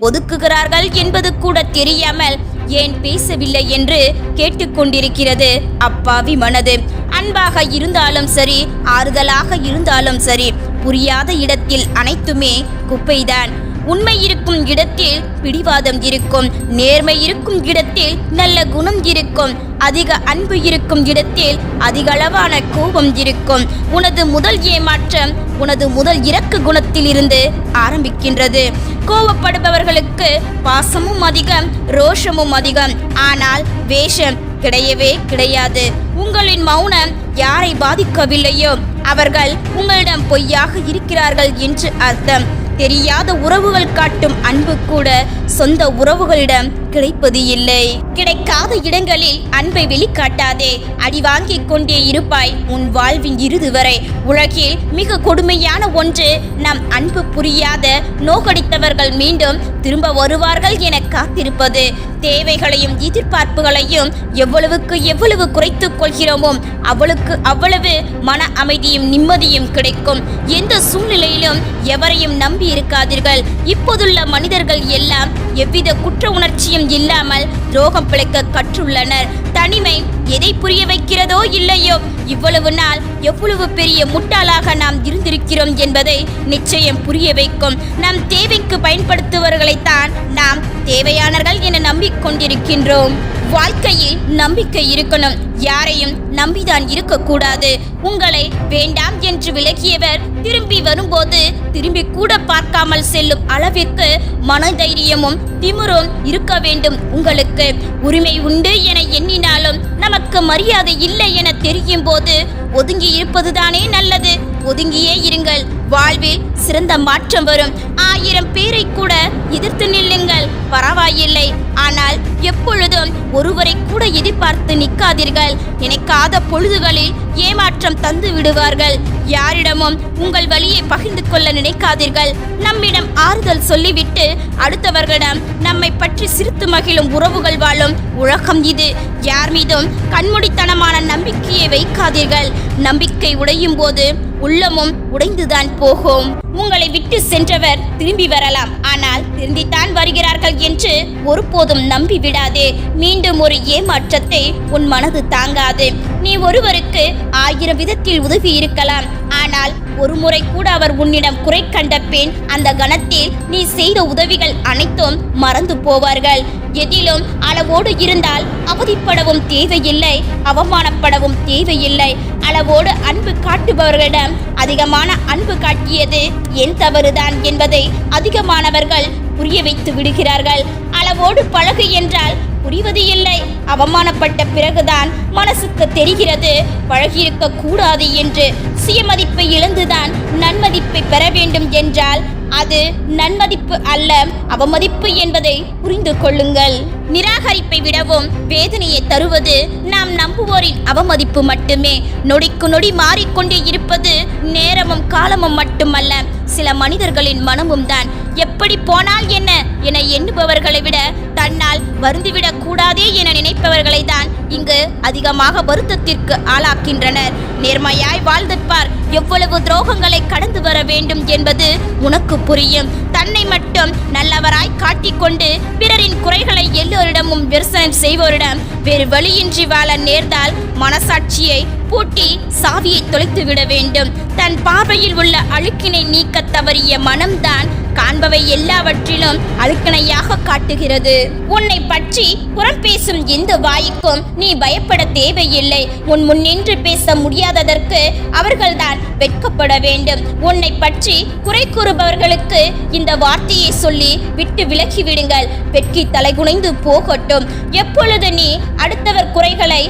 ஒதுக்குகிறார்கள் என்பது கூட தெரியாமல் ஏன் பேசவில்லை என்று கேட்டுக்கொண்டிருக்கிறது அப்பாவி மனது. அன்பாக இருந்தாலும் சரி, ஆறுதலாக இருந்தாலும் சரி, புரியாத இடத்தில் அனைத்துமே குப்பைதான். உண்மை இருக்கும் இடத்தில் பிடிவாதம் இருக்கும், நேர்மை இருக்கும் இடத்தில் நல்ல குணம் இருக்கும், அதிக அன்பு இருக்கும் இடத்தில் அதிக அளவான கோபம் இருக்கும். உனது முதல் ஏமாற்றம் உனது முதல் இரக்க குணத்தில் இருந்து ஆரம்பிக்கின்றது. கோபப்படுபவர்களுக்கு பாசமும் அதிகம், ரோஷமும் அதிகம், ஆனால் வேஷம் கிடையவே கிடையாது. உங்களின் மௌனம் யாரை பாதிக்கவில்லையோ அவர்கள் உங்களிடம் பொய்யாக இருக்கிறார்கள் என்று அர்த்தம். தெரியாத உறவுகள் காட்டும் அன்பு கூட சொந்த உறவுகளிடம் கிடைப்பது இல்லை. கிடைக்காத இடங்களில் அன்பை வெளிக்காட்டாதே. அடி வாங்கிக் கொண்டே இருப்பாய் உன் வாழ்வின் இறுதி வரை. உலகில் மிக கொடுமையான ஒன்று, நம் அன்பு புரியாத நோகடித்தவர்கள் மீண்டும் திரும்ப வருவார்கள் என காத்திருப்பது. தேவைகளையும் எதிர்பார்ப்புகளையும் எவ்வளவுக்கு எவ்வளவு குறைத்துக் கொள்கிறோமோ அவளுக்கு அவ்வளவு மன அமைதியும் நிம்மதியும் கிடைக்கும். எந்த சூழ்நிலையிலும் எவரையும் நம்பி இருக்காதீர்கள். இப்போதுள்ள மனிதர்கள் எல்லாம் எவ்வித குற்ற உணர்ச்சியும் இல்லாமல் துரோகம் பிழைக்க கற்றுள்ளனர். தனிமை எதை புரிய வைக்கிறதோ இல்லையோ, இவ்வளவு நாள் எவ்வளவு பெரிய முட்டாளாக நாம் இருந்திருக்கிறோம் என்பதை நிச்சயம் புரிய வைக்கும். நம் தேவைக்கு பயன்படுத்துவர்களைத்தான் நாம் தேவையானவர்கள் என நம்பிக்கொண்டிருக்கின்றோம். வாழ்க்கையில் நம்பிக்கை இருக்கணும். யாரையும் நம்பிதான் இருக்கக்கூடாது. உங்களை வேண்டாம் என்று விலகியவர் திரும்பி வரும்போது திரும்பி கூட பார்க்காமல் செல்லும் அளவிற்கு மனதைரியமும் திமிரும் இருக்க வேண்டும். உங்களுக்கு உரிமை உண்டு என எண்ணினாலும் நமக்கு மரியாதை இல்லை என தெரியும் போது ஒதுங்கி இருப்பதுதானே நல்லது. ஒதுங்கியே இருங்கள். வாழ்வில் சிறந்த மாற்றம் வரும். 1000 பேரை கூட எதிர்த்து நில்லுங்கள், பரவாயில்லை. ஆனால் எப்பொழுதும் ஒருவரை கூட எதிர்பார்த்து நிற்காதீர்கள். நினைக்காத பொழுதுகளில் ஏமாற்றம் தந்து விடுவார்கள். யாரிடமும் உங்கள் வழியை பகிர்ந்து கொள்ள நினைக்காதீர்கள். நம்மிடம் ஆறுதல் சொல்லிவிட்டு அடுத்தவர்களிடம் நம்மை பற்றி சிரித்து மகிழும் உறவுகள் வாழும் உலகம் இது. யார் மீதும் கண்மூடித்தனமான நம்பிக்கையை வைக்காதீர்கள். நம்பிக்கை உடையும் போது உள்ளமும் உடைந்துதான் போகும். உங்களை விட்டு சென்றவர் திரும்பி வரலாம், ஆனால் திரும்பித்தான் வருகிறார்கள் என்று ஒருபோதும் நம்பி விடாதே. மீண்டும் ஒரு ஏமாற்றத்தை உன் மனது தாங்காது. நீ ஒருவருக்கு 1000 விதத்தில் உதவி இருக்கலாம், ஆனால் ஒரு முறை கூட அவர் உன்னிடம் குறை கண்ட பின் அந்த கணத்தில் நீ செய்த உதவிகள் அனைத்தும் மறந்து போவார்கள். எதிலும் அளவோடு இருந்தால் அவதிப்படவும் தேவையில்லை, அவமானப்படவும் தேவையில்லை. அளவோடு அன்பு காட்டுபவர்களிடம் அதிகமான அன்பு காட்டியது என் தவறுதான் என்பதை அதிகமானவர்கள் புரிய வைத்து விடுகிறார்கள். அளவோடு பழகு என்றால் புரிவது இல்லை. அவமானப்பட்ட பிறகுதான் மனசுக்கு தெரிகிறது பழகியிருக்க கூடாது என்று. சுயமதிப்பை இழந்துதான் நன்மதிப்பை பெற வேண்டும் என்றால் அது நன்மதிப்பு அல்ல, அவமதிப்பு என்பதை புரிந்து கொள்ளுங்கள். நிராகரிப்பை விடவும் வேதனையை தருவது நாம் நம்புவோரின் அவமதிப்பு மட்டுமே. நொடிக்கு நொடி மாறிக்கொண்டே இருப்பது நேரமும் காலமும் மட்டுமல்ல, சில மனிதர்களின் மனமும் தான். எப்படி போனால் என்ன என எண்ணுபவர்களை விட தன்னால் வருந்திவிடக் கூடாதே என நினைப்பவர்களை தான் இங்கு அதிகமாக வருத்தத்திற்கு ஆளாக்கின்றனர். நேர்மையாய் வாழ்ந்துப்பார், எவ்வளவு துரோகங்களை கடந்து வர வேண்டும் என்பது உனக்கு புரியும். தன்னை மட்டும் நல்லவராய் காட்டிக்கொண்டு பிறரின் குறைகளை எல்லோரிடமும் விமர்சனம் செய்வோரிடம் வேறு வழியின்றி வாழ நேர்ந்தால் மனசாட்சியை பூட்டி சாவியை தொலைத்து விட வேண்டும். தன் பார்வையில் உள்ள அழுக்கினை நீக்க தவறிய மனம்தான் காண்பவை எல்லாவற்றிலும் அழுக்கணையாக காட்டுகிறது. உன்னை பற்றி புறம் பேசும் எந்த வாய்க்கும் நீ பயப்பட தேவையில்லை. உன் முன்னின்று பேச முடியாததற்கு அவர்கள்தான் வெட்கப்பட வேண்டும். உன்னை பற்றி குறை கூறுபவர்களுக்கு இந்த வார்த்தையை சொல்லி விட்டு விலகி விடுங்கள். வெட்கி தலைகுனைந்து போகட்டும். எப்பொழுது நீ அடுத்தவர் குறைகளை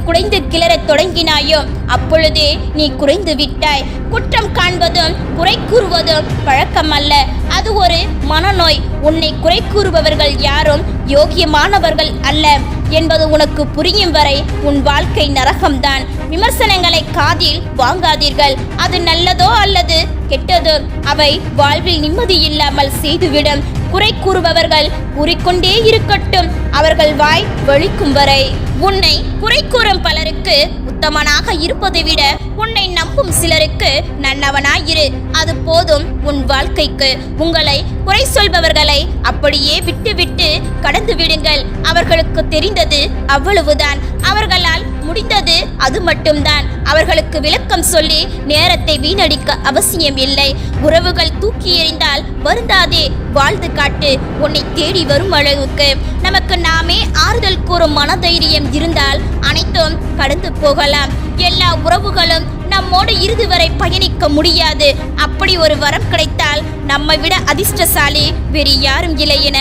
குடைந்து கிளறத் தொடங்கினாயோ அப்பொழுதே நீ குறைந்து விட்டாய். குற்றம் காண்பதும் குறை கூறுவதும் பழக்கமல்ல, அது ஒரு மனநோய். உன்னை குறை கூறுபவர்கள் யாரும் யோகியமானவர்கள் அல்ல என்பது உனக்கு புரியும் வரை உன் வாழ்க்கை நரகம்தான். விமர்சனங்களை காதில் வாங்காதீர்கள். அது நல்லதோ அல்லது கெட்டதோ அவை வாழ்வில் நிம்மதி இல்லாமல் செய்துவிடும். குறை கூறுபவர்கள் கூறிக்கொண்டே இருக்கட்டும், அவர்கள் வாய் வலிக்கும் வரை. உன்னை குறை கூறும் பலருக்கு உத்தமனாக இருப்பதை விட உன்னை நம்பும் சிலருக்கு நல்லவனாயிரு, அது போதும் உன் வாழ்க்கைக்கு. உங்களை குறை சொல்பவர்களை அப்படியே விட்டுவிட்டு கடந்து விடுங்கள். அவர்களுக்கு தெரிந்தது அவ்வளவுதான். அவர்களால் முடிந்தது அது மட்டும்தான். அவர்களுக்கு விளக்கம் சொல்லி நேரத்தை வீணடிக்க அவசியம் இல்லை. உறவுகள் தூக்கி எறிந்தால் வருந்தாதே, வாழ்ந்து காட்டு. உன்னை தேடி வரும் அளவுக்கு நமக்கு நாமே ஆறுதல் கூறும் மனதைரியம் இருந்தால் அனைத்தும் கடந்து போகலாம். எல்லா உறவுகளும் நம்மோடு இறுதி வரை பயணிக்க முடியாது. அப்படி ஒரு வரம் கிடைத்தால் நம்மை விட அதிர்ஷ்டசாலி வேறு யாரும் இல்லை என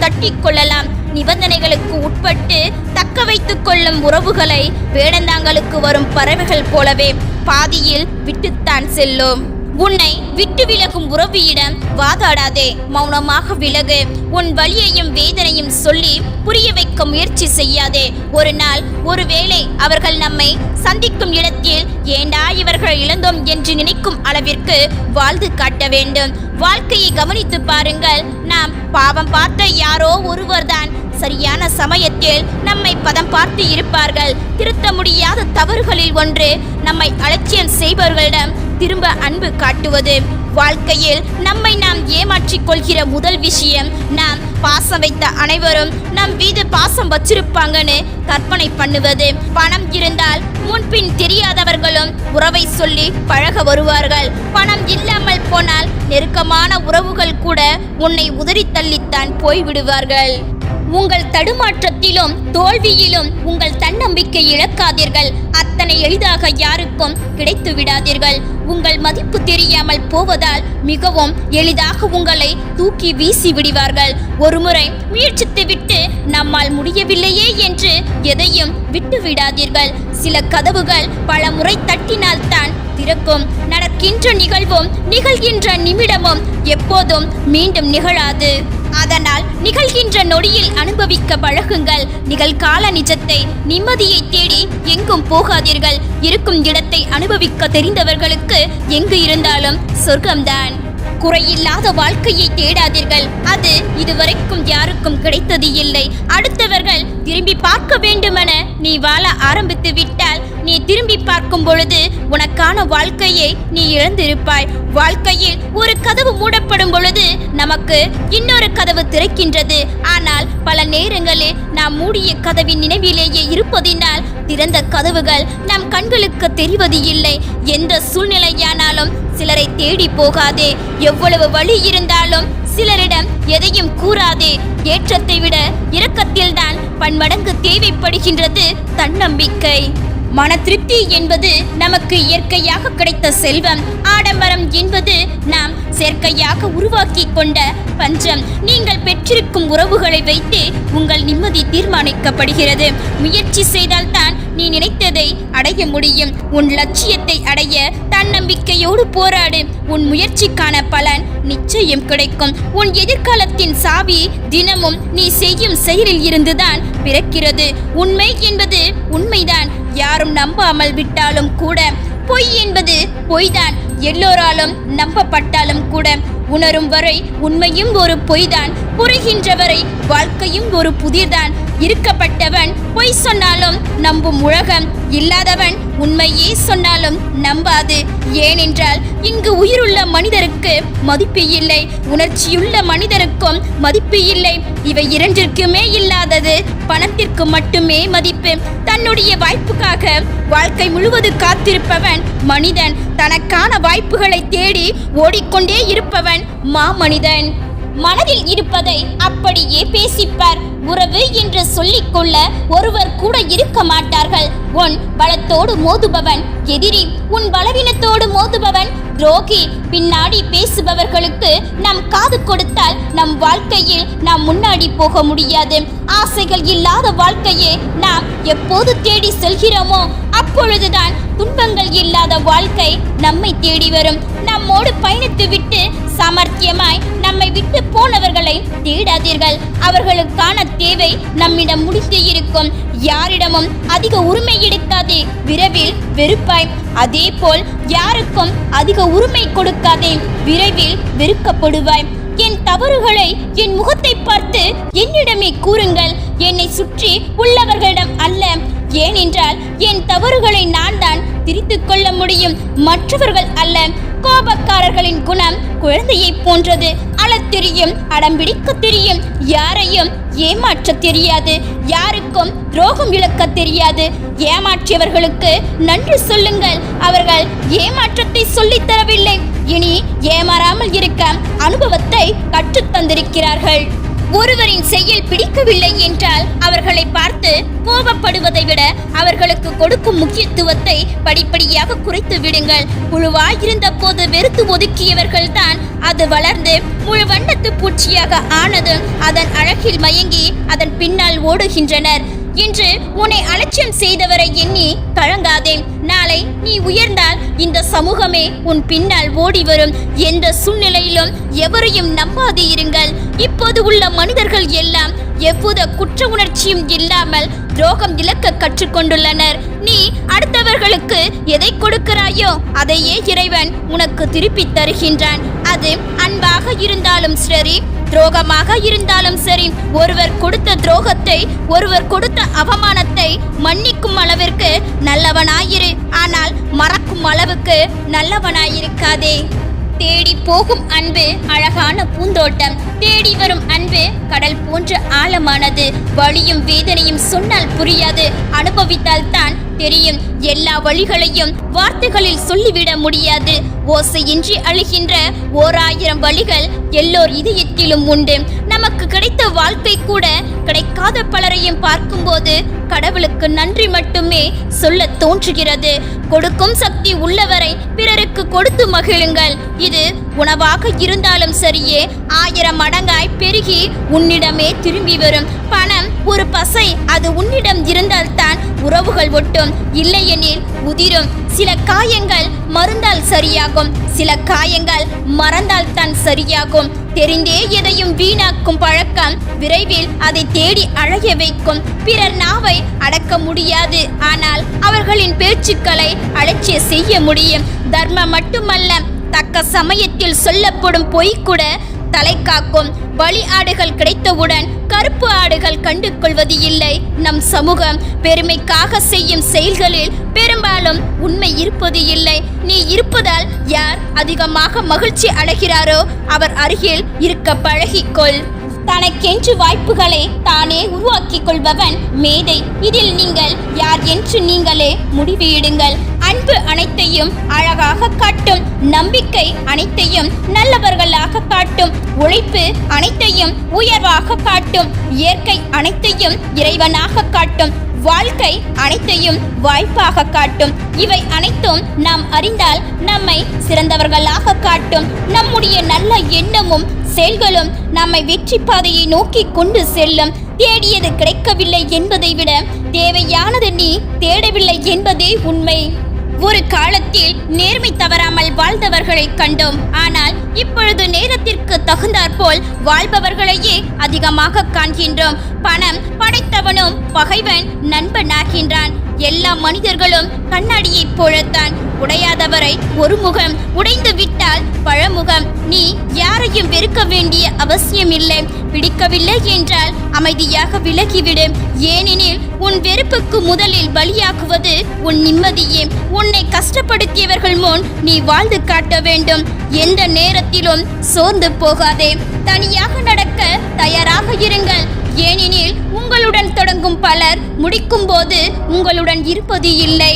தட்டிக் கொள்ளலாம். நிபந்தனைகளுக்கு உட்பட்டு தக்க வைத்துக் கொள்ளும் உறவுகளை வேடந்தாங்களுக்கு வரும் பறவைகள் போலவே பாதியில் விட்டுத்தான் செல்லும். உன்னை விட்டு விலகும் உறவியிடம் வாதாடாதே, மௌனமாக விலகு. உன் வலியையும் வேதனையும் சொல்லி புரிய வைக்க முயற்சி செய்யாதே. ஒரு நாள் ஒருவேளை அவர்கள் நம்மை சந்திக்கும் இடத்தில் ஏண்டா இவர்கள் இழந்தோம் என்று நினைக்கும் அளவிற்கு வாழ்ந்து காட்ட வேண்டும். வாழ்க்கையை கவனித்து பாருங்கள். நாம் பாவம் பார்த்த யாரோ ஒருவர்தான் சரியான சமயத்தில் நம்மை பதம் பார்த்து இருப்பார்கள். திருத்த முடியாத தவறுகளில் ஒன்று நம்மை அலட்சியம் செய்பவர்களிடம் திரும்ப அன்பு காட்டுவது. வாழ்க்கையில் நம்மை நாம் ஏமாற்றிக் கொள்கிற முதல் விஷயம், நாம் பாசம் வைத்த அனைவரும் நம் மீது பாசம் வச்சிருப்பாங்கன்னு கற்பனை பண்ணுவது. பணம் இருந்தால் முன்பின் தெரியாதவர்களும் உறவை சொல்லி பழக வருவார்கள். பணம் இல்லாமல் போனால் நெருக்கமான உறவுகள் கூட உன்னை உதறி தள்ளித்தான் போய்விடுவார்கள். உங்கள் தடுமாற்றத்திலும் தோல்வியிலும் உங்கள் தன்னம்பிக்கை இழக்காதீர்கள். அத்தனை எளிதாக யாருக்கும் கிடைத்து விடாதீர்கள். உங்கள் மதிப்பு தெரியாமல் போவதால் மிகவும் எளிதாக உங்களை தூக்கி வீசி விடுவார்கள். ஒருமுறை முயற்சித்து விட்டு நம்மால் முடியவில்லையே என்று எதையும் விட்டு விடாதீர்கள். சில கதவுகள் பல முறை தட்டினால்தான் திறக்கும். நடக்கின்ற நிகழ்வும் நிகழ்கின்ற நிமிடமும் எப்போதும் மீண்டும் நிகழாது. அதனால் நிகழ்கின்ற நொடியில் அனுபவிக்க பழகுங்கள். நிகழ்கால நிஜத்தை நிம்மதியை தேடி எங்கும் போகாதீர்கள். இருக்கும் இடத்தை அனுபவிக்க தெரிந்தவர்களுக்கு எங்கு இருந்தாலும் சொர்க்கம்தான். குறையில்லாத வாழ்க்கையை தேடாதீர்கள். அது இதுவரைக்கும் யாருக்கும் கிடைத்தது இல்லை. அடுத்தவர்கள் திரும்பி பார்க்க வேண்டுமென நீ வாழ ஆரம்பித்து விட்டால் நீ திரும்பி பார்க்கும் பொழுது உனக்கான வாழ்க்கையை நீ இழந்திருப்பாய். வாழ்க்கையில் ஒரு கதவு மூடப்படும் பொழுது நமக்கு இன்னொரு கதவு திறக்கின்றது. ஆனால் பல நேரங்களில் நாம் மூடிய கதவின் நினைவிலேயே இருப்பதினால் திறந்த கதவுகள் நம் கண்களுக்கு தெரிவது இல்லை. எந்த சூழ்நிலையானாலும் சிலரை தேடி போகாதே. எவ்வளவு வழி இருந்தாலும் சிலரிடம் எதையும் கூறாதே. ஏற்றத்தை விட இரக்கத்தில்தான் பன்மடங்கு தேவைப்படுகின்றது தன்னம்பிக்கை. மன திருப்தி என்பது நமக்கு இயற்கையாக கிடைத்த செல்வம். ஆடம்பரம் என்பது நாம் செயற்கையாக உருவாக்கி கொண்ட பஞ்சம். நீங்கள் பெற்றிருக்கும் உறவுகளை வைத்து உங்கள் நிம்மதி தீர்மானிக்கப்படுகிறது. முயற்சி செய்தால்தான் நீ நினைத்ததை அடைய முடியும். உன் லட்சியத்தை அடைய தன்னம்பிக்கையோடு போராடு. உன் முயற்சிக்கான பலன் நிச்சயம் கிடைக்கும். உன் எதிர்காலத்தின் சாவி தினமும் நீ செய்யும் செயலில் இருந்துதான் பிறக்கிறது. உண்மை என்பது உண்மைதான், யாரும் நம்பாமல் விட்டாலும் கூட. பொய் என்பது பொய்தான், எல்லோராலும் நம்பப்பட்டாலும் கூட. உணரும் வரை உண்மையும் ஒரு பொய்தான். புரிகின்ற வரை வாழ்க்கையும் ஒரு புதிர்தான். இருக்கப்பட்டவன் பொய் சொன்னாலும் நம்பும் உலகம், இல்லாதவன் உண்மையே சொன்னாலும் நம்பாது. ஏனென்றால் இங்கு உயிருள்ள மனிதருக்கு மதிப்பு இல்லை, உணர்ச்சியுள்ள மனிதருக்கும் மதிப்பு இல்லை. இவை இரண்டிற்குமே இல்லாதது பணத்திற்கு மட்டுமே மதிப்பு. தன்னுடைய வாய்ப்புக்காக வாழ்க்கை முழுவதும் காத்திருப்பவன் மனிதன். தனக்கான வாய்ப்புகளை தேடி ஓடிக்கொண்டே இருப்பவன் மாமனிதன். மனதில் இருப்பதை அப்படியே பேசிப்பார். உறவு என்று சொல்லிக்கொள்ள ஒருவர் கூட இருக்க மாட்டார்கள். உன் பலத்தோடு மோதுபவன் எதிரி, உன் பலவீனத்தோடு மோதுபவன் துரோகி. பின்னாடி பேசுபவர்களுக்கு நாம் காது கொடுத்தால் நம் வாழ்க்கையில் நாம் முன்னாடி போக முடியாது. ஆசைகள் இல்லாத வாழ்க்கையை நாம் எப்போது தேடி செல்கிறோமோ அப்பொழுதுதான் துன்பங்கள் இல்லாத வாழ்க்கை நம்மை தேடி வரும். நம்மோடு பயணித்து விட்டு சாமர்த்தியமாய் நம்மை விட்டு போனவர்களை தேடாதீர்கள். அவர்களுக்கான தேவை நம்மிடம் முடிந்து இருக்கும். யாரிடமும் அதிக உரிமை எடுக்காதே, விரைவில் வெறுப்பாய். அதே போல் யாருக்கும் அதிக உரிமை கொடுக்காதே, விரைவில் வெறுக்கப்படுவாய். என் தவறுகளை என் முகத்தை பார்த்து என்னிடமே கூறுங்கள், என்னை சுற்றி உள்ளவர்களிடம் அல்ல. ஏனென்றால் என் தவறுகளை நான் தான் திரித்துக் கொள்ள முடியும், மற்றவர்கள் அல்ல. கோபக்காரர்களின் குணம் குழந்தையை போன்றது. அழத் தெரியும், அடம்பிடிக்க தெரியும், யாரையும் ஏமாற்ற தெரியாது, யாருக்கும் துரோகம் இழக்க தெரியாது. ஏமாற்றியவர்களுக்கு நன்றி சொல்லுங்கள், அவர்கள் ஏமாற்றத்தை சொல்லித் தரவில்லை, இனி ஏமாறாமல் இருக்க அனுபவத்தை கற்றுத் தந்திருக்கிறார்கள். ஒருவரின் செயல் பிடிக்கவில்லை என்றால் அவர்களை பார்த்து கோபப்படுவதை விட அவர்களுக்கு கொடுக்கும் முக்கியத்துவத்தை படிப்படியாக குறைத்து விடுங்கள். புழுவாயிருந்த போது வெறுத்து ஒதுக்கியவர்கள் தான் அது வளர்ந்து முழு வண்ணத்து பூச்சியாக ஆனதும் அதன் அழகில் மயங்கி அதன் பின்னால் ஓடுகின்றனர். இன்று உன்னை அலட்சியம் செய்தவரை எண்ணி கலங்காதே. நாளை நீ உயர்ந்தால் இந்த சமூகமே உன் பின்னால் ஓடி வரும். எந்த சூழ்நிலையிலும் எவரையும் நம்பாது இருங்கள். இப்போது உள்ள மனிதர்கள் எல்லாம் எவ்வித குற்ற உணர்ச்சியும் இல்லாமல் துரோகம் இழக்க கற்றுக்கொண்டுள்ளனர். நீ அடுத்தவர்களுக்கு எதை கொடுக்கிறாயோ அதையே இறைவன் உனக்கு திருப்பி தருகின்றான். அது அன்பாக இருந்தாலும் சரி, துரோகமாக இருந்தாலும் சரி. ஒருவர் கொடுத்த துரோகத்தை, ஒருவர் கொடுத்த அவமானத்தை மன்னிக்கும் அளவிற்கு நல்லவனாயிரு, ஆனால் மறக்கும் அளவுக்கு நல்லவனாயிருக்காதே. தேடி போகும் அன்பு அழகான பூந்தோட்டம், தேடி வரும் அன்பு கடல் போன்ற ஆழமானது. வலியும் வேதனையும் சொன்னால் புரியாது, அனுபவித்தால் தான் தெரியும். எல்லா வழிகளையும் வார்த்தைகளில் சொல்லிவிட முடியாது. ஓசையின்றி அழுகின்ற 1000 வழிகள் எல்லோர் இதயத்திலும் உண்டு. நமக்கு கிடைத்த வாழ்க்கை கூட கிடைக்காத பலரையும் பார்க்கும்போது கடவுளுக்கு நன்றி மட்டுமே சொல்ல தோன்றுகிறது. கொடுக்கும் சக்தி உள்ளவரை பிறருக்கு கொடுத்து மகிழுங்கள். இது உணவாக இருந்தாலும் சரியே, 1000 மடங்காய் பெருகி உன்னிடமே திரும்பி வரும். பணம் ஒரு பசை, அது உன்னிடம் இருந்தால்தான் உறவுகள் ஒட்டும், இல்லையெனில் உதிரும். சில காயங்கள் மருந்தால் சரியாகும், சில காயங்கள் மறந்தால் தான் சரியாகும். தெரிந்தே எதையும் வீணாக்கும் பழக்கம் விரைவில் அதை தேடி அழைய வைக்கும். பிறர் நாவை அடக்க முடியாது, ஆனால் அவர்களின் பேச்சுக்களை அலட்சிய செய்ய முடியும். தர்மம் மட்டுமல்ல, தக்க சமயத்தில் சொல்லப்படும் பொய் கூட தலை காக்கும். பலி ஆடுகள் கிடைத்தவுடன் கருப்பு ஆடுகள் கண்டு கொள்வது இல்லை. நம் சமூகம் பெருமைக்காக செய்யும் செயல்களில் பெரும்பாலும் உண்மை இருப்பது இல்லை. நீ இருப்பதால் யார் அதிகமாக மகிழ்ச்சி அடைகிறாரோ அவர் அருகில் இருக்க பழகிக்கொள். தனக்கென்று வாய்ப்புகளை தானே உருவாக்கிக் கொள்பவன் மேதை. இதில் நீங்கள் யார் என்று நீங்களே முடிவிடுங்கள். அன்பு அனைத்தையும் அழகாக காட்டும், நம்பிக்கை அனைத்தையும் நல்லவர்களாக காட்டும், உழைப்பு அனைத்தையும் உயர்வாக காட்டும், இயற்கை அனைத்தையும் இறைவனாக காட்டும், வாழ்க்கை அனைத்தையும் வாய்ப்பாக காட்டும். இவை அனைத்தும் நாம் அறிந்தால் நம்மை சிறந்தவர்களாக காட்டும். நம்முடைய நல்ல எண்ணமும் செயல்களும் நம்மை வெற்றி பாதையை நோக்கி கொண்டு செல்லும். தேடியது கிடைக்கவில்லை என்பதை விட தேவையானது நீ தேடவில்லை என்பதே உண்மை. ஒரு காலத்தில் நேர்மை தவறாமல் வாழ்ந்தவர்களை கண்டோம். ஆனால் இப்பொழுது நேரத்திற்கு தகுந்தாற்போல் வாழ்பவர்களையே அதிகமாக காண்கின்றோம். பணம் படைத்தவனும் பகைவன் நண்பனாகின்றான். எல்லா மனிதர்களும் கண்ணாடியைப் போலத்தான். உடையாதவரை ஒரு முகம், உடைந்து விட்டால் பழமுகம். நீ யாரையும் வெறுக்க வேண்டிய அவசியம் இல்லை. பிடிக்கவில்லை என்றால் அமைதியாக விலகிவிடு. ஏனெனில் உன் வெறுப்புக்கு முதலில் பலியாக்குவது உன் நிம்மதியே. உன்னை கஷ்டப்படுத்தியவர்கள் முன் நீ வாழ்ந்து காட்ட வேண்டும். எந்த நேரத்திலும் சோர்ந்து போகாதே. தனியாக நடக்க தயாராக இருங்கள். ஏனெனில் உங்களுடன் தொடங்கும் பலர் முடிக்கும் போது உங்களுடன் இருப்பது இல்லை.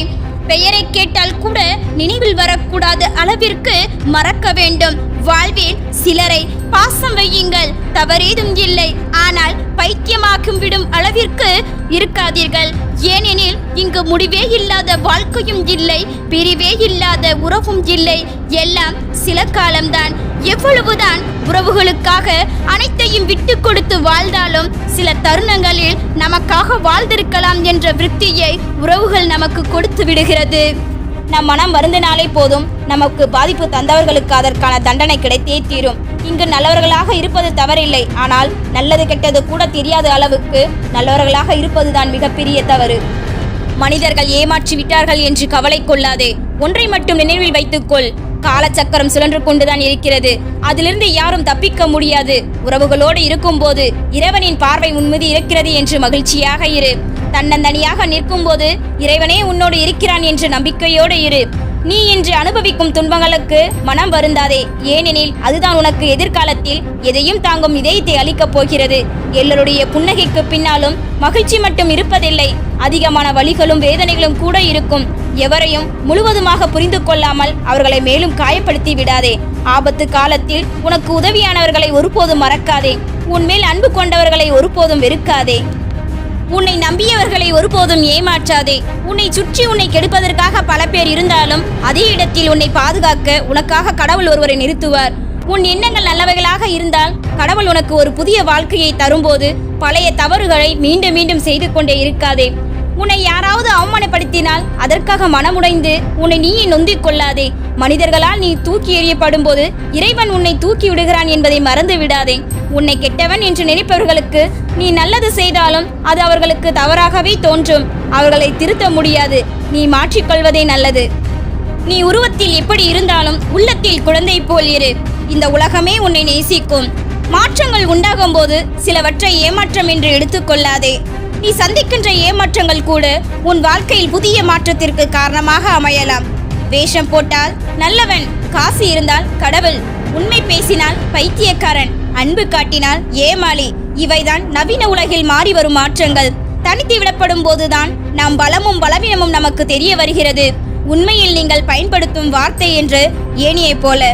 பெயரை கேட்டால் கூட நினைவில் வரக்கூடாத அளவிற்கு மறக்க வேண்டும். வாழ்வில் சிலரை பாசம் வையுங்கள், தவறேதும் இல்லை. ஆனால் பைத்தியமாக்கும் விடும் அளவிற்கு இருக்காதீர்கள். ஏனெனில் இங்கு முடிவே இல்லாத வாழ்க்கையும் இல்லை, பிரிவே இல்லாத உறவும் இல்லை. எல்லாம் சில காலம்தான். எவ்வளவுதான் உறவுகளுக்காக அனைத்தையும் விட்டு கொடுத்து வாழ்ந்தாலும் சில தருணங்களில் நமக்காக வாழ்ந்திருக்கலாம் என்ற விருத்தியை உறவுகள் நமக்கு கொடுத்து விடுகிறது. நம் மனம் வருந்தினாலே போதும், நமக்கு பாதிப்பு தந்தவர்களுக்கு அதற்கான தண்டனை கிடைத்தே தீரும். இங்கு நல்லவர்களாக இருப்பது தவறில்லை, ஆனால் நல்லது கெட்டது கூட தெரியாத அளவுக்கு நல்லவர்களாக இருப்பதுதான் மிகப்பெரிய தவறு. மனிதர்கள் ஏமாற்றி விட்டார்கள் என்று கவலை கொள்ளாதே. ஒன்றை மட்டும் நினைவில் வைத்துக்கொள், காலச்சக்கரம் சுழன்று கொண்டுதான் இருக்கிறது. அதிலிருந்து யாரும் தப்பிக்க முடியாது. உறவுகளோடு இருக்கும் போது இறைவனின் பார்வை உன்மீது இருக்கிறது என்று மகிழ்ச்சியாக இரு. தன்னந்தனியாக நிற்கும்போது இறைவனே உன்னோடு இருக்கிறான் என்ற நம்பிக்கையோடு இரு. நீ இன்று அனுபவிக்கும் துன்பங்களுக்கு மனம் வருந்தாதே. ஏனெனில் அதுதான் உனக்கு எதிர்காலத்தில் எதையும் தாங்கும் இதயத்தை அளிக்கப் போகிறது. எல்லோருடைய புன்னகைக்கு பின்னாலும் மகிழ்ச்சி மட்டும் இருப்பதில்லை. அதிகமான வலிகளும் வேதனைகளும் கூட இருக்கும். எவரையும் முழுவதுமாக புரிந்து கொள்ளாமல் அவர்களை மேலும் காயப்படுத்தி விடாதே. ஆபத்து காலத்தில் உனக்கு உதவியானவர்களை ஒருபோதும் மறக்காதே. உன்மேல் அன்பு கொண்டவர்களை ஒருபோதும் வெறுக்காதே. உன்னை நம்பியவர்களை ஒருபோதும் ஏமாற்றாதே. உன்னை சுற்றி உன்னை கெடுப்பதற்காக பல பேர் இருந்தாலும் அதே இடத்தில் உன்னை பாதுகாக்க உனக்காக கடவுள் ஒருவரை நிறுத்துவார். உன் எண்ணங்கள் நல்லவைகளாக இருந்தால் கடவுள் உனக்கு ஒரு புதிய வாழ்க்கையை தரும்போது பழைய தவறுகளை மீண்டும் மீண்டும் செய்து கொண்டே இருக்காதே. உன்னை யாராவது அவமானப்படுத்தினால் அதற்காக மனமுடைந்து உன்னை நீயே நொந்திக் கொள்ளாதே. மனிதர்களால் நீ தூக்கி எறியப்படும் போது இறைவன் உன்னை தூக்கி விடுகிறான் என்பதை மறந்து விடாதே. உன்னை கெட்டவன் என்று நினைப்பவர்களுக்கு நீ நல்லது செய்தாலும் அது அவர்களுக்கு தவறாகவே தோன்றும். அவர்களை திருத்த முடியாது. நீ மாற்றிக்கொள்வதே நல்லது. நீ உருவத்தில் எப்படி இருந்தாலும் உள்ளத்தில் குழந்தை போல் இரு. இந்த உலகமே உன்னை நேசிக்கும். மாற்றங்கள் உண்டாகும் போது சிலவற்றை ஏமாற்றம் என்று எடுத்துக்கொள்ளாதே. நீ சந்திக்கின்ற ஏமாற்றங்கள் கூட உன் வாழ்க்கையில் புதிய மாற்றத்திற்கு காரணமாக அமையலாம். வேஷம் போட்டால் நல்லவன், காசு இருந்தால் கடவுள், உண்மை பேசினால் பைத்தியக்காரன், அன்பு காட்டினால் ஏமாளி, இவைதான் நவீன உலகில் மாறி வரும் மாற்றங்கள். தனித்து விடப்படும் போதுதான் நாம் பலமும் பலவீனமும் நமக்கு தெரிய வருகிறது. உண்மையில் நீங்கள் பயன்படுத்தும் வார்த்தை என்று ஏணியை போல.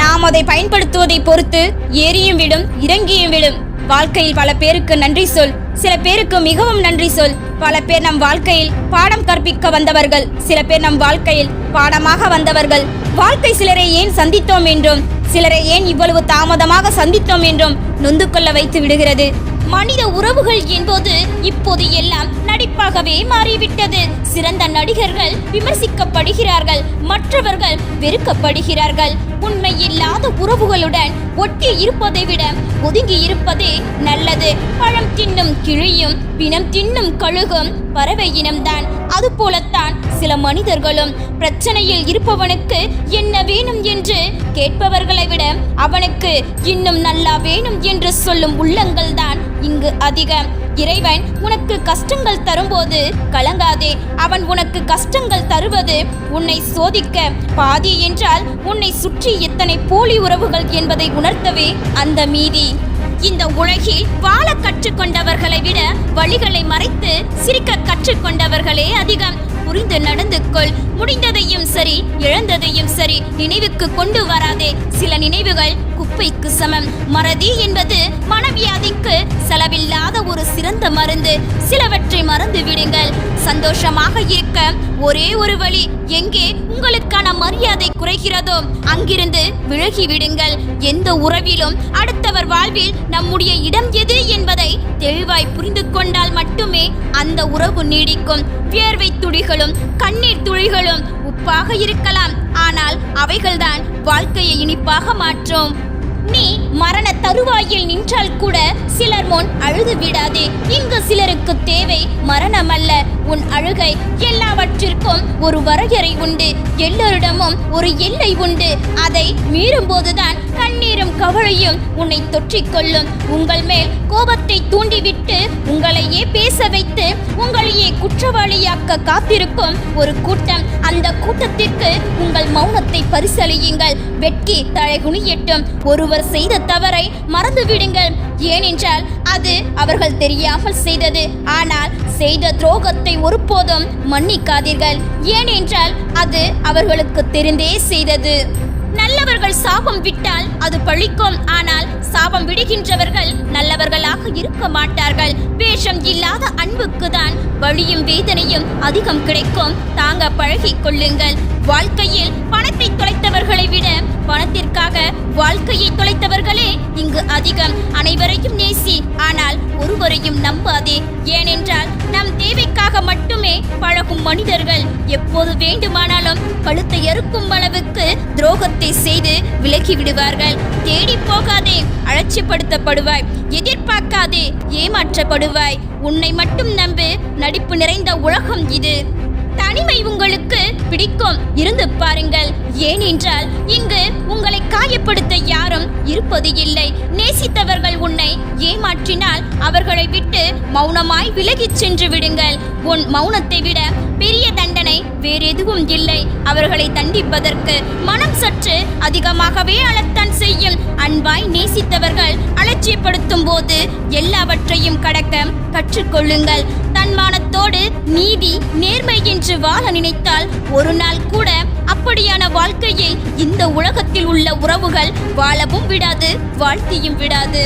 நாம் அதை பயன்படுத்துவதை பொறுத்து ஏறியும் விடும், இறங்கியும் விடும். வாழ்க்கையில் பல பேருக்கு நன்றி சொல். சில பேருக்கு மிகவும் நன்றி சொல். பல பேர் நம் வாழ்க்கையில் பாடம் கற்பிக்க வந்தவர்கள். சில பேர் நம் வாழ்க்கையில் பாடமாக வந்தவர்கள். வாழ்க்கை சிலரை ஏன் சந்தித்தோம் என்றும் சிலரை ஏன் இவ்வளவு தாமதமாக சந்தித்தோம் என்றும் நொந்து கொள்ள வைத்து விடுகிறது. மனித உறவுகள் என்பது இப்போது எல்லாம் நடிப்பாகவே மாறிவிட்டது. சிறந்த நடிகர்கள் விமர்சிக்கப்படுகிறார்கள், மற்றவர்கள் வெறுக்கப்படுகிறார்கள். உண்மை இல்லாத உறவுகளுடன் ஒட்டி இருப்பதை விட ஒதுங்கி இருப்பதே நல்லது. பழம் தின்னும் கிழியும் பிணம் தின்னும் கழுகும் பறவை இனம்தான். அதுபோலத்தான் சில மனிதர்களும். பிரச்சனையில் இருப்பவனுக்கு என்ன வேணும் என்று கேட்பவர்களை விட அவனுக்கு இன்னும் நல்லா வேணும் என்று சொல்லும் உள்ளங்கள் தான் இங்கு அதிகம். இறைவன் உனக்கு கஷ்டங்கள் தரும்போது கலங்காதே. அவன் உனக்கு கஷ்டங்கள் தருவது உன்னை சோதிக்க. பாதி என்றால் உன்னை சுற்றி எத்தனை போலி உறவுகள் என்பதை உணர்த்தவே அந்த மீதி. இந்த உலகில் வாழ கற்றுக்கொண்டவர்களை விட வழிகளை மறைத்து சிரிக்க கற்றுக்கொண்டவர்களே அதிகம். புரிந்து நடந்து கொள். முடிந்ததையும் சரி, இழந்ததையும் சரி நினைவுக்கு கொண்டு வராதே. சில நினைவுகள் குப்பைக்கு சமம். மறதி என்பது மனவியாதிக்கு செலவில்லாத ஒரு சிறந்த மருந்து. சிலவற்றை மறந்து விடுங்கள். சந்தோஷமாக இருக்க ஒரே ஒரு வழி. எங்கே உங்களுக்கான மரியாதை குறைகிறதோ அங்கிருந்து விலகி விடுங்கள். எந்த உறவிலும் அடுத்தவர் வாழ்வில் நம்முடைய இடம் எது என்பதை தெளிவாய் புரிந்து கொண்டால் மட்டுமே அந்த உறவு நீடிக்கும். வியர்வை துளிகளும் கண்ணீர் துளிகளும் உப்பாக இருக்கலாம், ஆனால் அவைகள்தான் வாழ்க்கையை இனிப்பாக மாற்றும். நீ மரண தருவாயில் நின்றால் கூட சிலர் முன் அழுது விடாதே. இங்கு சிலருக்கு தேவை மரணம் அல்ல, உன் அழுகை. எல்லாவற்றிற்கும் ஒரு வரையறை உண்டு. எல்லோரிடமும் ஒரு எல்லை உண்டு. அதை மீறும் போதுதான் கண்ணீரும் கவலையும் உன்னை தொற்றிக்கொள்ளும். உங்கள் மேல் கோபத்தை தூண்டிவிட்டு உங்களையே பேச வைத்து உங்களையே குற்றவாளியாக்க காத்திருக்கும் ஒரு கூட்டம். அந்த கூட்டத்திற்கு உங்கள் மௌனத்தை பரிசளியுங்கள். வெட்கி தலைகுனியட்டும். ஒருவர் செய்த தவறை மறந்து விடுங்கள். ஏனென்றால் அது அவர்கள் தெரியாமல் செய்தது. ஆனால் செய்த துரோகத்தை ஒருபோதும் மன்னிக்காதீர்கள். ஏனென்றால் அது அவர்களுக்கு தெரிந்தே செய்தது. நல்லவர்கள் சாபம் விட்டால் அது பழிக்கும். ஆனால் சாபம் விடுகின்றவர்கள் நல்லவர்களாக இருக்க மாட்டார்கள். வேஷம் இல்லாத அன்புக்கு தான் வலியும் வேதனையும் அதிகம் கிடைக்கும். தாங்க பழகிக் கொள்ளுங்கள். வாழ்க்கையில் பணத்தை தொலைத்தவர்களை விட பணத்திற்காக வாழ்க்கையை தொலைத்தவர்களே இங்கு அதிகம். அனைவரையும் நேசி, ஆனால் ஒருவரையும் நம்பாதே. ஏனென்றால் நம் தேவைக்காக மட்டுமே பழகும் மனிதர்கள் எப்போது வேண்டுமானாலும் கழுத்தை அறுக்கும் அளவுக்கு துரோகத்தை செய்து விலகி விடுவார்கள். தேடி போகாதே, அலட்சியப்படுத்தப்படுவாய். எதிர்பார்க்காதே, ஏமாற்றப்படுவாய். உன்னை மட்டும் நம்பு. நடிப்பு நிறைந்த உலகம் இது. தனிமை உங்களுக்கு பிடிக்கும், இருந்து பாருங்கள். ஏனென்றால் இங்கு உங்களை காயப்படுத்த யாரும் இருப்பது இல்லை. நேசித்தவர்கள் உன்னை ஏமாற்றினால் அவர்களை விட்டு மௌனமாய் விலகிச் சென்று விடுங்கள். உன் மௌனத்தை விட பெரிய தண்டனை வேறெதுவும் இல்லை. அவர்களை தண்டிப்பதற்கு மனம் சற்று அதிகமாகவே அழத்தான் செய்யும். அன்பாய் நேசித்தவர்கள் அலட்சியப்படுத்தும் போது எல்லாவற்றையும் கடக்க கற்றுக்கொள்ளுங்கள். தன்மானத்தோடு நீதி நேர்மை என்று வாழ நினைத்தால் ஒரு நாள் கூட அப்படியான வாழ்க்கையை இந்த உலகத்தில் உள்ள உறவுகள் வாழவும் விடாது, வாழ்த்தியும் விடாது.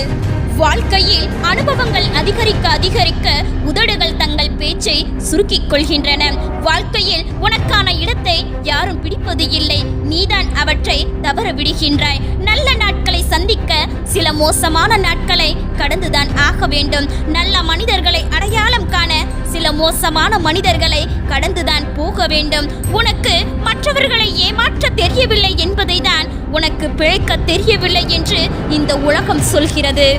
வாழ்க்கையில் அனுபவங்கள் அதிகரிக்க அதிகரிக்க உதடுகள் தங்கள் பேச்சை சுருக்கிக் கொள்கின்றன. வாழ்க்கையில் உனக்கான இடத்தை யாரும் பிடிப்பது இல்லை, நீதான் அவற்றை தவற விடுகின்றாய். நல்ல நாட்களை சந்திக்க சில மோசமான நாட்களை கடந்துதான் ஆக வேண்டும். நல்ல மனிதர்களை அடையாளம் காண சில மோசமான மனிதர்களை கடந்துதான் போக வேண்டும். உனக்கு மற்றவர்களை ஏமாற்ற தெரியவில்லை என்பதை தான் உனக்கு பிழைக்க தெரியவில்லை என்று இந்த உலகம் சொல்கிறது.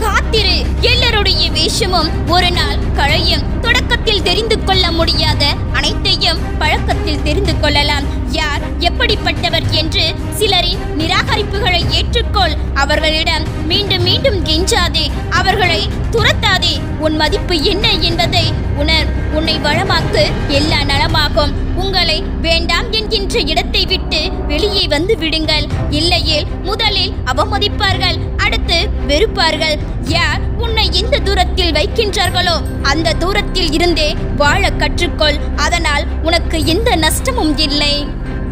காத்திரு, எல்லாருடைய வேஷமும் ஒரு நாள் களையும். தொடக்கத்தில் தெரிந்து கொள்ள முடியாத அனைத்தையும் பழக்கத்தில் தெரிந்து கொள்ளலாம். யார் எப்படிப்பட்டவர் என்று சிலரின் நிராகரிப்புகளை ஏற்றுக்கொள். அவர்களிடம் மீண்டும் மீண்டும் கெஞ்சாதே, அவர்களை துரத்தாதே. உன் மதிப்பு என்ன என்பதை உணர். உன்னை வளமாக்கு, எல்லா நலமாகும். உங்களை வேண்டாம் என்கின்ற இடத்தை விட்டு வெளியே வந்து விடுங்கள். இல்லையேல் முதலில் அவமதிப்பார்கள், அடுத்து வெறுப்பார்கள். யார் உன்னை எந்த தூரத்தில் வைக்கின்றார்களோ அந்த தூரத்தில் இருந்தே வாழ கற்றுக்கொள். அதனால் உனக்கு எந்த நஷ்டமும் இல்லை.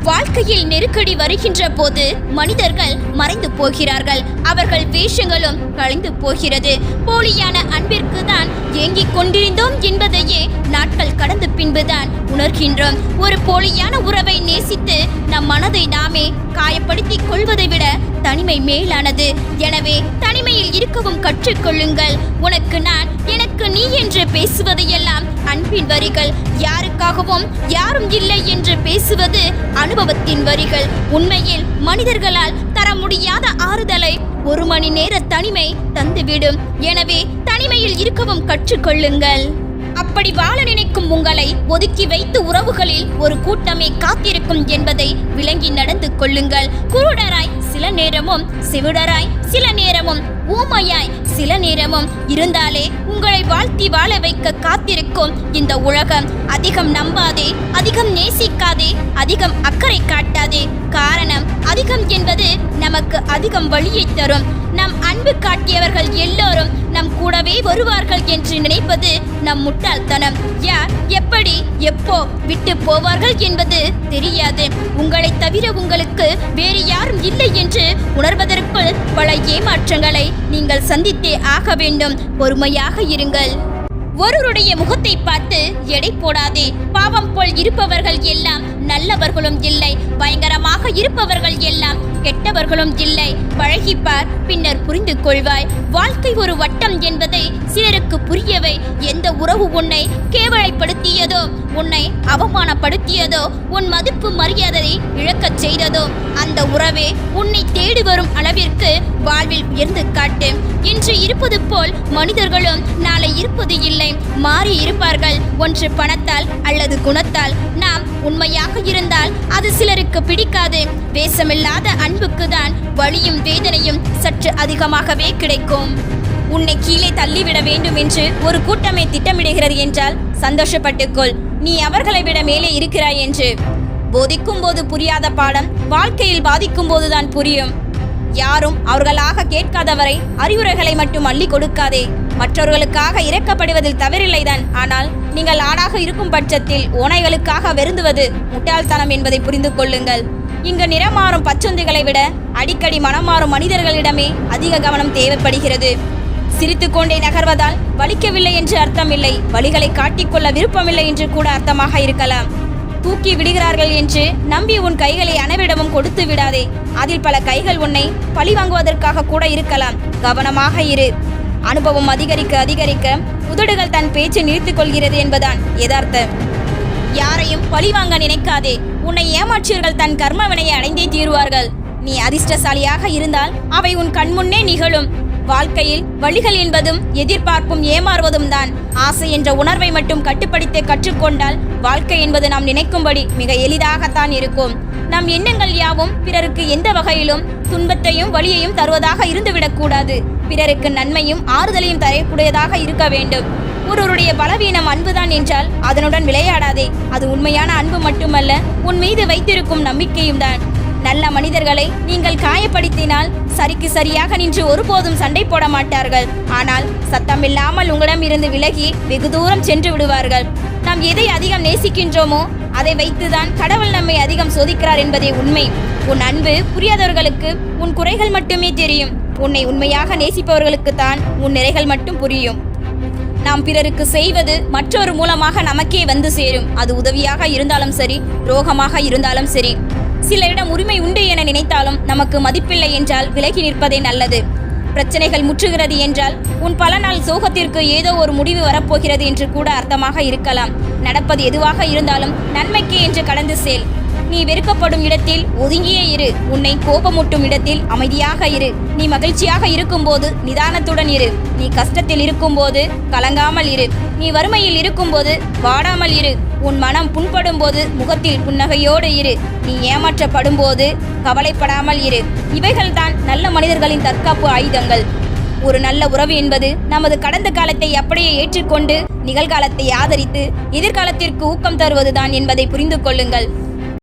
வாழ்க்கையில் நெருக்கடி வருகின்ற போது மனிதர்கள் மறைந்து போகிறார்கள், அவர்கள் வேஷங்களும் கலைந்து போகிறது. போலியான அன்பிற்கு தான் ஏங்கிக் கொண்டிருந்தோம் என்பதையே நாட்கள் கடந்த பின்புதான் உணர்கின்றோம். ஒரு போலியான உறவை நேசித்து நம் மனதை நாமே காயப்படுத்திக் கொள்வதை விட தனிமை மேலானது. எனவே தனிமையில் இருக்கவும் கற்றுக்கொள்ளுங்கள். உனக்கு நான், எனக்கு நீ என்று பேசுவதையெல்லாம் அன்பின் வரிகள். யாருக்காகவும் யாரும் இல்லை என்று பேசுவது அனுபவத்தின் வரிகள். உண்மையில் மனிதர்களால் தர முடியாத ஆறுதலை ஒரு மணி நேர தனிமை தந்துவிடும். எனவே தனிமையில் இருக்கவும் கற்றுக்கொள்ளுங்கள். அப்படி வாழ நினைக்கும் உங்களை ஒதுக்கி வைத்து உறவுகளில் ஒரு கூட்டமே காத்திருக்கும் என்பதை விளங்கி நடந்து கொள்ளுங்கள். குருடராய் சில நேரமும், செவிடராய் சில நேரமும், ஊமையாய் சில நேரமும் இருந்தாலே உங்களை வாழ்த்தி வாழ வைக்க காத்திருக்கும் இந்த உலகம். அதிகம் நம்பாதே, அதிகம் நேசிக்காதே, அதிகம் அக்கறை காட்டாதே. காரணம், அதிகம் என்பது நமக்கு அதிகம் வழியை தரும். நம் அன்பு காட்டியவர்கள் எல்லோரும் நம் கூடவே வருவார்கள் என்று நினைப்பது நம் முட்டாள்தனம். யார் எப்படி எப்போ விட்டு போவார்கள் என்பது தெரியாது. உங்களை தவிர உங்களுக்கு வேறு யாரும் இல்லை என்று உணர்வதற்குள் பல ஏமாற்றங்களை நீங்கள் சந்தித்தே ஆக வேண்டும். பொறுமையாக இருங்கள். ஒருவருடைய முகத்தை பார்த்து எடை போடாதே. பாவம் போல் இருப்பவர்கள் எல்லாம் நல்லவர்களும் இல்லை, பயங்கரமாக இருப்பவர்கள் எல்லாம் கெட்டவர்களும் இல்லை. பழகிப்பார், பின்னர் புரிந்து கொள்வாய். வாழ்க்கை ஒரு வட்டம் என்பதை சிலருக்கு புரியவை. எந்த உறவு உன்னை கேவலைப்படுத்தியதோ, உன்னை அவமானப்படுத்தியதோ, உன் மதிப்பு மரியாதையை இழக்கச் செய்ததோ அந்த உறவே உன்னை தேடி வரும் அளவிற்கு வாழ்வில் உயர்ந்து காட்டு. இன்று இருப்பது போல் மனிதர்களும் நாளை இருப்பது இல்லை, மாறி இருப்பார்கள். ஒன்று பணத்தால் அல்லது குணத்தால். நாம் உண்மையாக இருந்தால் அது சிலருக்கு பிடிக்காது. வேஷமில்லாத அன்புக்கு தான் வலியும் வேதனையும் சற்று அதிகமாகவே கிடைக்கும். உன்னை கீழே தள்ளிவிட வேண்டும் என்று ஒரு கூட்டமே திட்டமிடுகிறது என்றால் சந்தோஷப்பட்டுக்கொள். நீ அவர்களை விட மேலே இருக்கிறாய் என்று. போதிக்கும் போது புரியாத பாடம் வாழ்க்கையில் பாதிக்கும் போதுதான் புரியும். யாரும் அவர்களாக கேட்காதவரை அறிவுரைகளை மட்டும் அள்ளி கொடுக்காதே. மற்றவர்களுக்காக இறக்கப்படுவதில் தவறில்லைதான். ஆனால் நீங்கள் ஆடாக இருக்கும் பட்சத்தில் ஓனைகளுக்காக வெறுந்துவது முட்டாள்தனம் என்பதை புரிந்து கொள்ளுங்கள். இங்கு நிறமாறும் பச்சொந்திகளை விட அடிக்கடி மனம் மாறும் மனிதர்களிடமே அதிக கவனம் தேவைப்படுகிறது. சிரித்துக்கொண்டே நகர்வதால் வலிக்கவில்லை என்று அர்த்தமில்லை. வலிகளை காட்டிக்கொள்ள விருப்பமில்லை என்று கூட அர்த்தமாக இருக்கலாம். தூக்கி விடுகிறார்கள் என்று நம்பி உன் கைகளை அனைவரிடமும் கொடுத்து விடாதே. அதில் பல கைகள் உன்னை பழி வாங்குவதற்காக கூட இருக்கலாம். கவனமாக இரு. அனுபவம் அதிகரிக்க அதிகரிக்க உதடுகள் தன் பேச்சை நிறுத்திக் கொள்கிறது என்பதான் யதார்த்தம். யாரையும் பழி வாங்க நினைக்காதே. உன்னை ஏமாற்றியவர்கள் தன் கர்ம வினையை அடைந்தே தீருவார்கள். நீ அதிர்ஷ்டசாலியாக இருந்தால் அவை உன் கண்முன்னே நிகழும். வாழ்க்கையில் வழிகள் என்பதும் எதிர்பார்ப்பும் ஏமாறுவதும் தான். ஆசை என்ற உணர்வை மட்டும் கட்டுப்படுத்த கற்றுக்கொண்டால் வாழ்க்கை என்பது நாம் நினைக்கும்படி மிக எளிதாகத்தான் இருக்கும். நம் எண்ணங்கள் யாவும் பிறருக்கு எந்த வகையிலும் துன்பத்தையும் வலியையும் தருவதாக இருந்துவிடக்கூடாது. பிறருக்கு நன்மையும் ஆறுதலையும் தரக்கூடியதாக இருக்க வேண்டும். ஒருவருடைய பலவீனம் அன்புதான் என்றால் அதனுடன் விளையாடாதே. அது உண்மையான அன்பு மட்டுமல்ல, உன் மீது வைத்திருக்கும் நம்பிக்கையும் தான். நல்ல மனிதர்களை நீங்கள் காயப்படுத்தினால் சரிக்கு சரியாக நின்று ஒருபோதும் சண்டை போட மாட்டார்கள். ஆனால் சத்தமில்லாமல் உங்களிடம் இருந்து விலகி வெகு தூரம் சென்று விடுவார்கள். நாம் எதை அதிகம் நேசிக்கின்றோமோ அதை வைத்துதான் கடவுள் நம்மை அதிகம் சோதிக்கிறார் என்பதே உண்மை. உன் அன்பு புரியாதவர்களுக்கு உன் குறைகள் மட்டுமே தெரியும். உன்னை உண்மையாக நேசிப்பவர்களுக்கு தான் உன் நிறைகள் மட்டும் புரியும். நாம் பிறருக்கு செய்வது மற்றொரு மூலமாக நமக்கே வந்து சேரும். அது உதவியாக இருந்தாலும் சரி, துரோகமாக இருந்தாலும் சரி. சிலரிடம் உரிமை உண்டு என நினைத்தாலும் நமக்கு மதிப்பில்லை என்றால் விலகி நிற்பதே நல்லது. பிரச்சனைகள் முற்றுகிறது என்றால் உன் பல நாள் சோகத்திற்கு ஏதோ ஒரு முடிவு வரப்போகிறது என்று கூட அர்த்தமாக இருக்கலாம். நடப்பது எதுவாக இருந்தாலும் நன்மைக்கே என்று கடந்து செல். நீ வெறுக்கப்படும் இடத்தில் ஒதுங்கியே இரு. உன்னை கோபமூட்டும் இடத்தில் அமைதியாக இரு. நீ மகிழ்ச்சியாக இருக்கும்போது நிதானத்துடன் இரு. நீ கஷ்டத்தில் இருக்கும்போது கலங்காமல் இரு. நீ வறுமையில் இருக்கும்போது வாடாமல் இரு. உன் மனம் புண்படும் போது முகத்தில் புன்னகையோடு இரு. நீ ஏமாற்றப்படும் போது கவலைப்படாமல் இரு. இவைகள்தான் நல்ல மனிதர்களின் தற்காப்பு ஆயுதங்கள். ஒரு நல்ல உறவு என்பது நமது கடந்த காலத்தை அப்படியே ஏற்றுக்கொண்டு நிகழ்காலத்தை ஆதரித்து எதிர்காலத்திற்கு ஊக்கம் தருவதுதான் என்பதை புரிந்து கொள்ளுங்கள்.